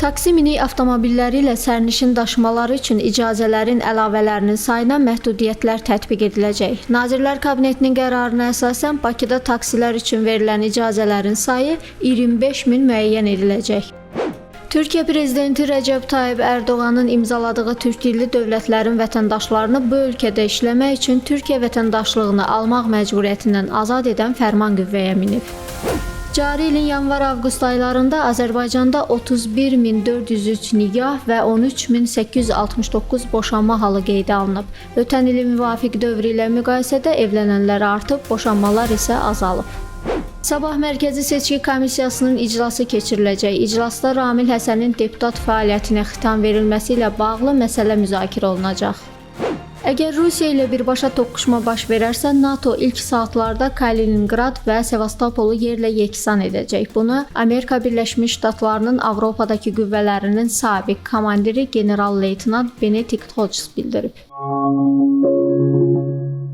Taksi minik avtomobilləri ilə sərnişin daşımaları üçün icazələrin əlavələrinin sayına məhdudiyyətlər tətbiq ediləcək. Nazirlər Kabinetinin qərarına əsasən Bakıda taksilər üçün verilən icazələrin sayı 25 min müəyyən ediləcək. Türkiyə Prezidenti Rəcəb Tayyib Ərdoğanın imzaladığı türk dilli dövlətlərin vətəndaşlarını bu ölkədə işləmək üçün Türkiyə vətəndaşlığını almaq məcburiyyətindən azad edən fərman qüvvəyə minib. Cari ilin yanvar-avqust aylarında Azərbaycanda 31.403 nikah və 13.869 boşanma halı qeydə alınıb. Ötən ilin müvafiq dövr ilə müqayisədə evlənənlər artıb, boşanmalar isə azalıb. Sabah Mərkəzi Seçki Komissiyasının iclası keçiriləcək. İclasda Ramil Həsənin deputat fəaliyyətinə xitam verilməsi ilə bağlı məsələ müzakirə olunacaq. Əgər Rusiya ilə birbaşa toqquşma baş verərsə, NATO ilk saatlarda Kaliningrad və Sevastopolu yerlə yeksan edəcək. Bunu Amerika Birləşmiş Ştatlarının Avropadakı qüvvələrinin sabiq komandiri general-leytenant Benedict Hodges bildirib.